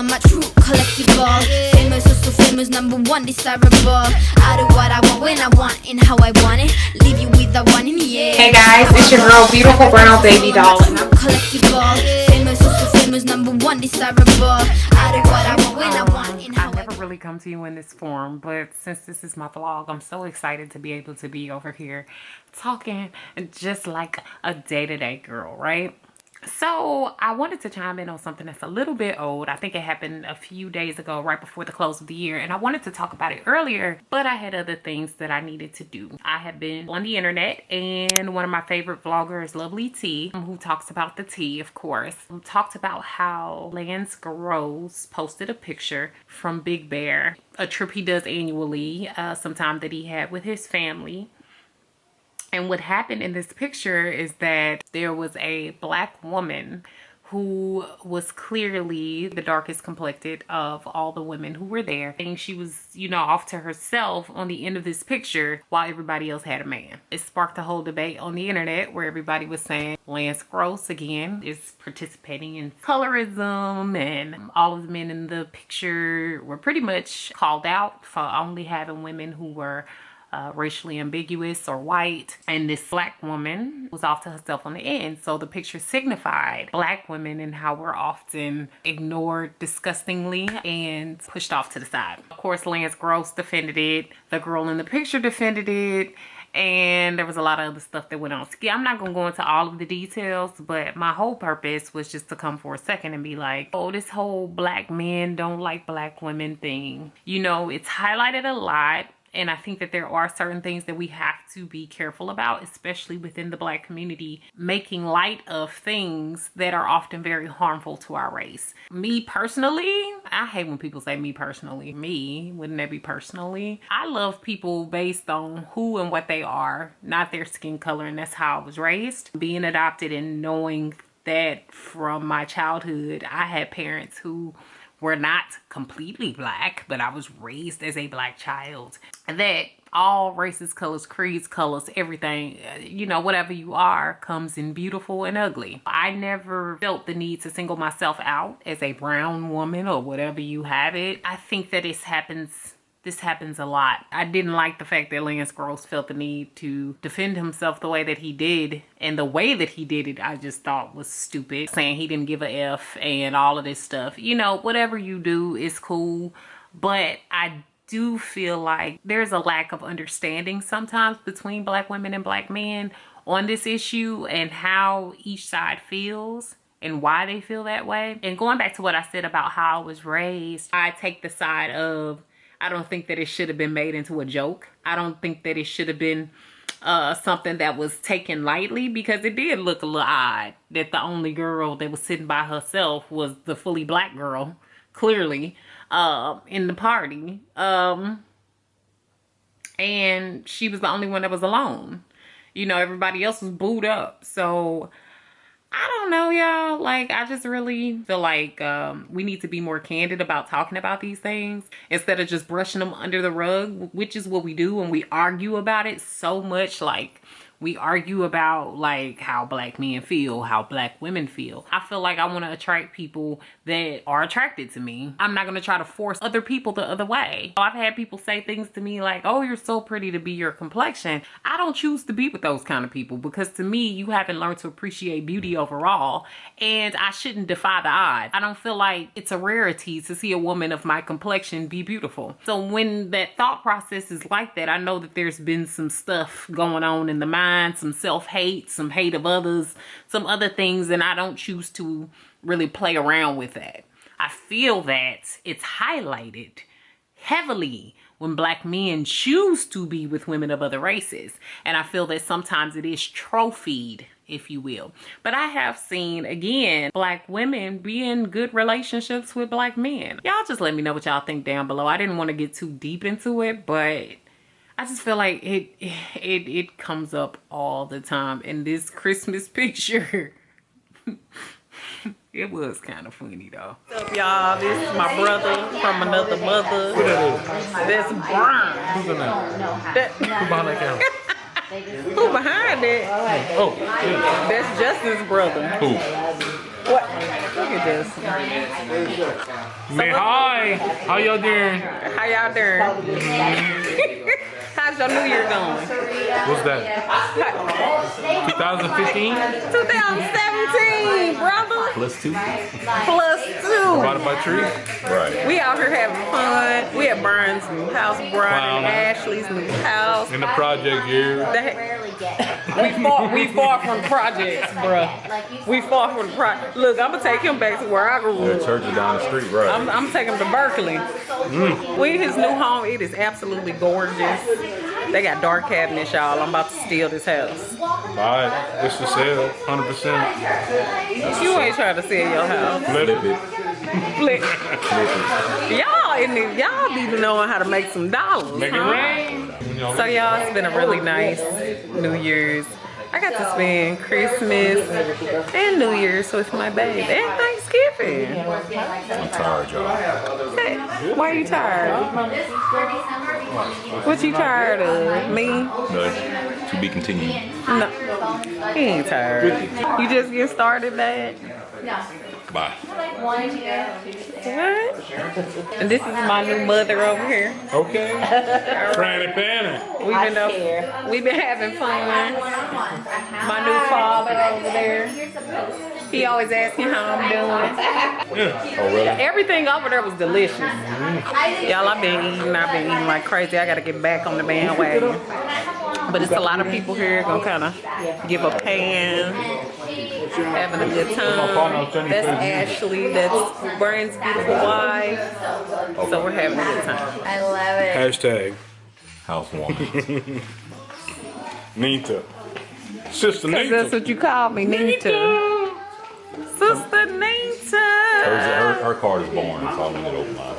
my true collectible. Famous, oh so famous, #1 desirable. I do what I want, when I want, and how I want it. Leave you with the one in the air. Hey guys, it's your girl Beautiful Brown Baby Doll. Collectible. Famous, oh so famous, #1 desirable. I do what I want, when I want, and how I never really come to you in this form, but since this is my vlog, I'm so excited to be able to be over here talking just like a day-to-day girl, right? So I wanted to chime in on something that's a little bit old. I think it happened a few days ago, right before the close of the year, and I wanted to talk about it earlier, but I had other things that I needed to do. I have been on the internet, and one of my favorite vloggers, Lovely T, who talks about the tea, of course, talked about how Lance Gross posted a picture from Big Bear, a trip he does annually, sometime that he had with his family. And what happened in this picture is that there was a black woman who was clearly the darkest complected of all the women who were there. And she was, you know, off to herself on the end of this picture while everybody else had a man. It sparked a whole debate on the internet where everybody was saying Lance Gross, again, is participating in colorism, and all of the men in the picture were pretty much called out for only having women who were racially ambiguous or white, and this black woman was off to herself on the end. So the picture signified black women and how we're often ignored disgustingly and pushed off to the side. Of course, Lance Gross defended it, the girl in the picture defended it, and there was a lot of other stuff that went on. I'm not gonna go into all of the details, but my whole purpose was just to come for a second and be like, oh, this whole black men don't like black women thing, you know, it's highlighted a lot. And I think that there are certain things that we have to be careful about, especially within the black community, making light of things that are often very harmful to our race. Me personally, I hate when people say me personally. Me, wouldn't that be personally? I love people based on who and what they are, not their skin color, and that's how I was raised. Being adopted and knowing that from my childhood, I had parents who were not completely black, but I was raised as a black child. That all races, colors, creeds, colors, everything, you know, whatever you are, comes in beautiful and ugly. I never felt the need to single myself out as a brown woman or whatever you have it. I think that this happens a lot. I didn't like the fact that Lance Gross felt the need to defend himself the way that he did, and the way that he did it I just thought was stupid, saying he didn't give a F and all of this stuff. You know, whatever you do is cool, but I do feel like there's a lack of understanding sometimes between black women and black men on this issue and how each side feels and why they feel that way. And going back to what I said about how I was raised, I take the side of, I don't think that it should have been made into a joke. I don't think that it should have been something that was taken lightly, because it did look a little odd that the only girl that was sitting by herself was the fully black girl, clearly, in the party. And she was the only one that was alone. You know, everybody else was booed up. So I don't know, y'all. Like, I just really feel like we need to be more candid about talking about these things instead of just brushing them under the rug, which is what we do when we argue about it so much. Like, we argue about like how black men feel, how black women feel. I feel like I want to attract people that are attracted to me. I'm not going to try to force other people the other way. I've had people say things to me like, oh, you're so pretty to be your complexion. I don't choose to be with those kind of people, because to me, you haven't learned to appreciate beauty overall, and I shouldn't defy the odds. I don't feel like it's a rarity to see a woman of my complexion be beautiful. So when that thought process is like that, I know that there's been some stuff going on in the mind, some self-hate, some hate of others, some other things, and I don't choose to really play around with that. I feel that it's highlighted heavily when black men choose to be with women of other races, and I feel that sometimes it is trophied, if you will. But I have seen, again, black women be in good relationships with black men. Y'all just let me know what y'all think down below. I didn't want to get too deep into it, but I just feel like it comes up all the time. In this Christmas picture, it was kind of funny though. What's up, y'all? This is my brother from another mother. Who that is? That's Brian. Who's in that? Who behind that camera? Who behind that? Oh, yeah. That's Justin's brother. Who? What? Look at this. Man, hi. How y'all doing? How y'all doing? How's your New Year going? What's that? 2015? 2017, brother. +2. +2. Divided by 3? Right. We out here having fun. We at Burns' new house, Brian and Ashley's new house. In the project here. We far from projects, bruh. We far from the project. Look, I'm gonna take him back to where I grew The up. church is down the street, right? I'm taking him to Berkeley. We in his new home. It is absolutely gorgeous. They got dark cabinets, y'all. I'm about to steal this house. Alright, it's for sale, 100%. You ain't trying to sell your house. Flip it. Flip. Y'all need to know how to make some dollars. Make it huh? rain. So y'all, it's been a really nice New Year's. I got to spend Christmas and New Year's with my baby and Thanksgiving. I'm tired, y'all. Hey, why are you tired? What you tired of? Me? No, to be continued. No, he ain't tired. You just get started, babe? Bye. What? And this is my new mother over here. Okay. Franny Panny. We've been having fun. My new father over there. He always asking how I'm doing. Oh, really? Everything over there was delicious. Y'all, I've been eating like crazy. I gotta get back on the bandwagon. But it's a lot of people here gonna kind of give a pan, having a good time. That's Ashley. That's Brian's beautiful wife. So we're having a good time. I love it. Hashtag Housewarming. Nita. Sister That's Nita. what you call me, Nita. Sister Nita. Her card is boring, so I'm gonna open mine.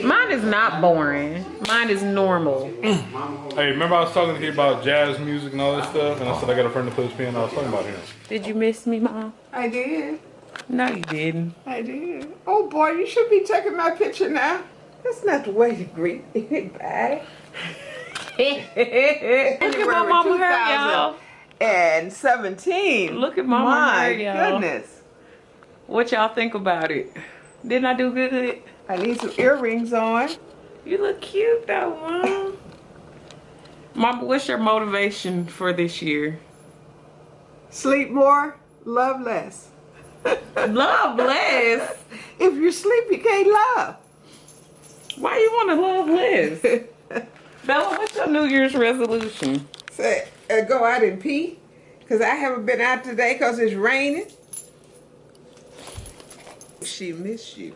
Mine is not boring. Mine is normal. Hey, remember I was talking to you about jazz music and all this stuff? And I said I got a friend that plays piano. I was talking about him. Did you miss me, Mom? I did. No, you didn't. I did. Oh boy, you should be taking my picture now. That's not the way to greet anybody. Look at my mama hair, y'all. And 17. Look at mama My hair, y'all. goodness. What y'all think about it? Didn't I do good? I need some earrings on. You look cute though, Mom. Mama, what's your motivation for this year? Sleep more, love less. Love less. If you sleep, you can't love. Why you want to love less? Bella, what's your New Year's resolution? Say, go out and pee. Because I haven't been out today because it's raining. She missed you.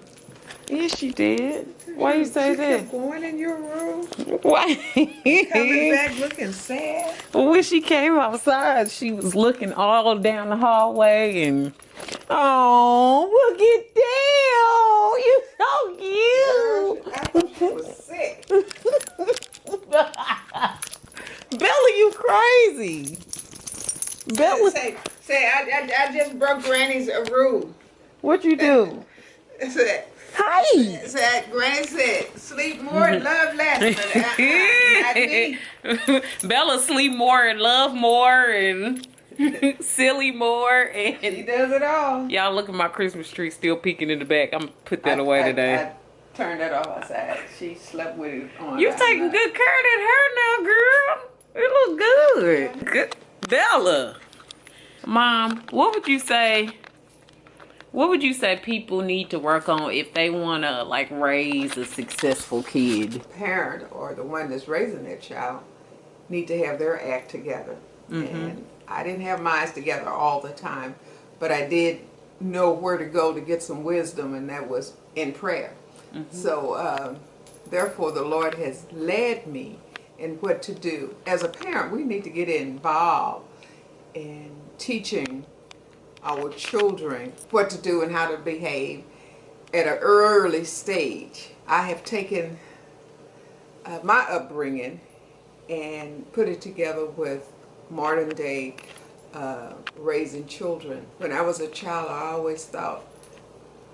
Yes, she did. Why you say She that? kept going in your room. Why? Coming back looking sad. When she came outside, she was looking all down the hallway and, oh, look at Dale. You so cute. I thought she was sick. Bella, you crazy. Bella, Say, I just broke Granny's rule. what you do? Said, Hi. Granny said, sleep more and love less. But not me. Bella sleep more and love more and silly more She and does it all. y'all look at my Christmas tree still peeking in the back. I'm gonna put that away today. I turned that off outside. She slept with it on. You taking good care of that hair now, girl. It look good. Good. Bella. Mom, what would you say? What would you say people need to work on if they want to like raise a successful kid? Parent or the one that's raising their child need to have their act together. And I didn't have mine together all the time, but I did know where to go to get some wisdom, and that was in prayer. So therefore the Lord has led me in what to do. As a parent, we need to get involved in teaching our children what to do and how to behave at an early stage. I have taken my upbringing and put it together with modern day raising children. When I was a child, I always thought,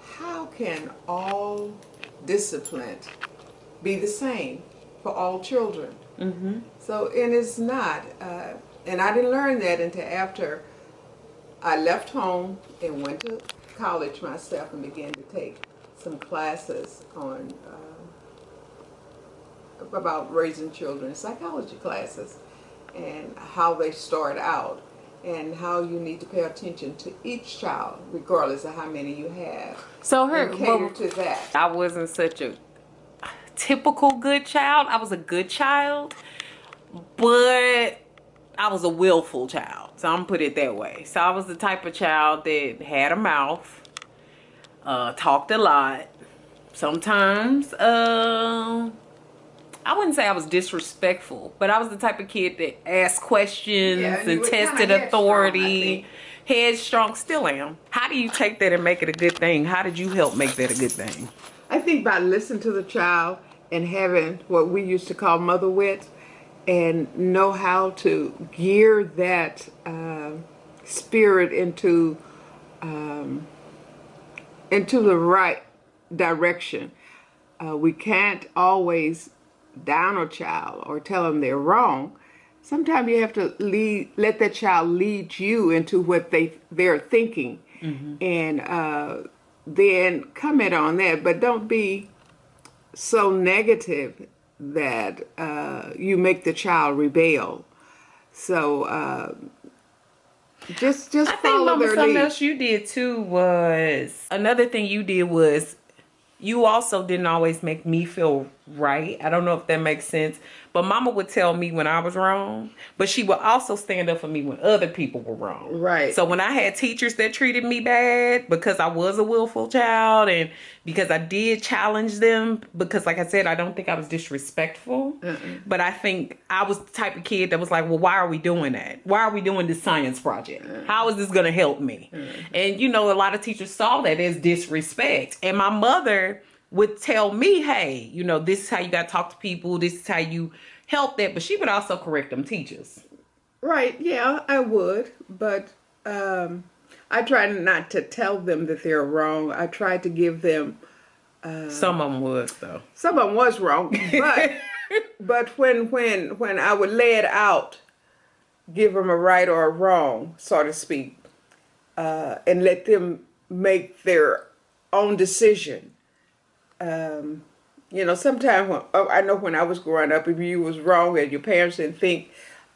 how can all discipline be the same for all children? So, and it's not. And I didn't learn that until after I left home and went to college myself and began to take some classes on about raising children, psychology classes, and how they start out, and how you need to pay attention to each child, regardless of how many you have. So And cater to that. I wasn't such a typical good child. I was a good child, but I was a willful child. So I'm gonna put it that way. So I was the type of child that had a mouth, talked a lot. Sometimes, I wouldn't say I was disrespectful, but I was the type of kid that asked questions and tested authority. Headstrong, still am. How do you take that and make it a good thing? How did you help make that a good thing? I think by listening to the child and having what we used to call mother wit, and know how to gear that spirit into the right direction. We can't always down a child or tell them they're wrong. Sometimes you have to let that child lead you into what they're thinking, and then comment on that. But don't be so negative that you make the child rebel. So just I think, follow Mama, their something lead. else you did too was, another thing you did was, you also didn't always make me feel right. I don't know if that makes sense. But Mama would tell me when I was wrong. But she would also stand up for me when other people were wrong. Right. So when I had teachers that treated me bad because I was a willful child and because I did challenge them, because like I said, I don't think I was disrespectful. But I think I was the type of kid that was like, well, why are we doing that? Why are we doing this science project? How is this going to help me? And you know, a lot of teachers saw that as disrespect. And my mother would tell me, hey, you know, this is how you got to talk to people. This is how you help that. But she would also correct them teachers. Right, yeah, I would. But I try not to tell them that they're wrong. I try to give them... Some of them was, though. Some of them was wrong. But when I would lay it out, give them a right or a wrong, so to speak, and let them make their own decision. You know, sometimes I know when I was growing up, if you was wrong and your parents didn't think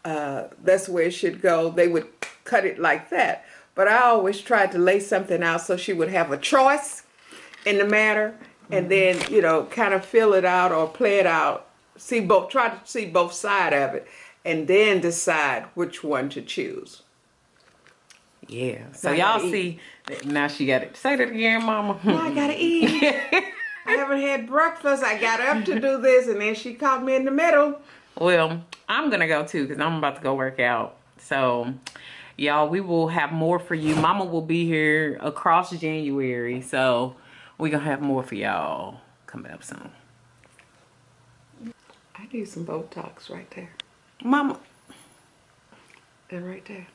that's the way it should go, they would cut it like that. But I always tried to lay something out so she would have a choice in the matter, and then, you know, kind of fill it out or play it out, try to see both sides of it, and then decide which one to choose. Yeah. So y'all see, now she got it. Say that again, Mama. Now I gotta eat. I haven't had breakfast. I got up to do this, and then she caught me in the middle. Well, I'm going to go too because I'm about to go work out. So, y'all, we will have more for you. Mama will be here across January. So, we're going to have more for y'all coming up soon. I need some Botox right there. Mama. And right there.